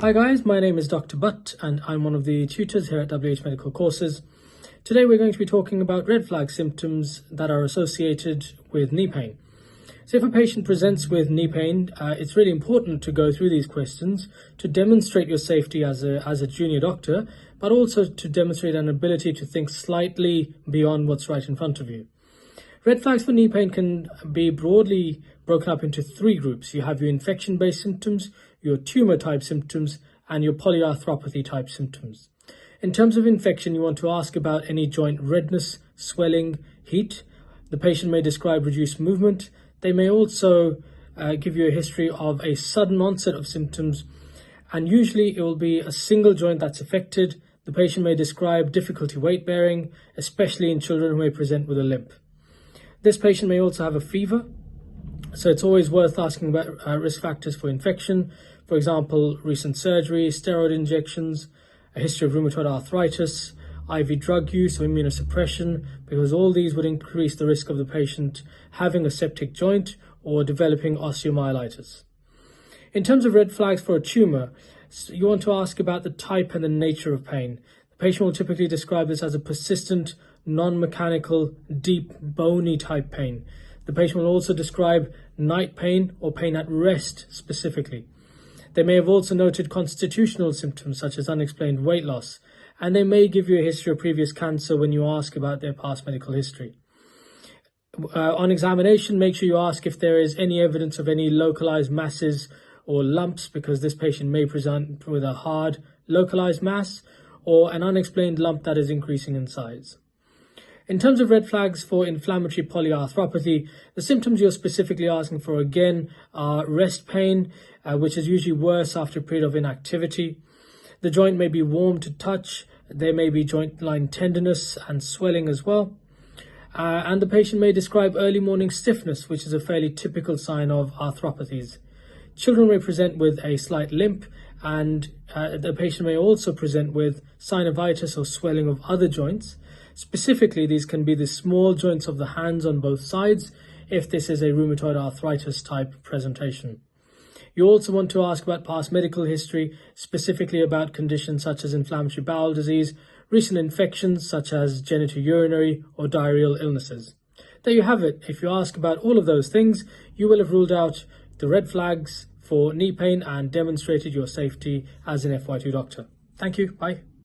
Hi guys, my name is Dr. Butt and I'm one of the tutors here at WH Medical Courses. Today we're going to be talking about red flag symptoms that are associated with knee pain. So if a patient presents with knee pain, it's really important to go through these questions to demonstrate your safety as a junior doctor, but also to demonstrate an ability to think slightly beyond what's right in front of you. Red flags for knee pain can be broadly broken up into three groups. You have your infection-based symptoms, your tumor-type symptoms, and your polyarthropathy-type symptoms. In terms of infection, you want to ask about any joint redness, swelling, heat. The patient may describe reduced movement. They may also give you a history of a sudden onset of symptoms, and usually it will be a single joint that's affected. The patient may describe difficulty weight bearing, especially in children who may present with a limp. This patient may also have a fever, so it's always worth asking about risk factors for infection. For example, recent surgery, steroid injections, a history of rheumatoid arthritis, IV drug use or immunosuppression, because all these would increase the risk of the patient having a septic joint or developing osteomyelitis. In terms of red flags for a tumor, you want to ask about the type and the nature of pain. The patient will typically describe this as a persistent, non-mechanical, deep, bony type pain. The patient will also describe night pain or pain at rest specifically. They may have also noted constitutional symptoms such as unexplained weight loss, and they may give you a history of previous cancer when you ask about their past medical history. On examination, make sure you ask if there is any evidence of any localized masses or lumps, because this patient may present with a hard localized mass or an unexplained lump that is increasing in size. In terms of red flags for inflammatory polyarthropathy, the symptoms you're specifically asking for again are rest pain, which is usually worse after a period of inactivity. The joint may be warm to touch. There may be joint line tenderness and swelling as well. And the patient may describe early morning stiffness, which is a fairly typical sign of arthropathies. Children may present with a slight limp, and the patient may also present with synovitis or swelling of other joints. Specifically, these can be the small joints of the hands on both sides if this is a rheumatoid arthritis type presentation. You also want to ask about past medical history, specifically about conditions such as inflammatory bowel disease, recent infections such as genitourinary or diarrheal illnesses. There you have it. If you ask about all of those things, you will have ruled out the red flags for knee pain and demonstrated your safety as an FY2 doctor. Thank you. Bye.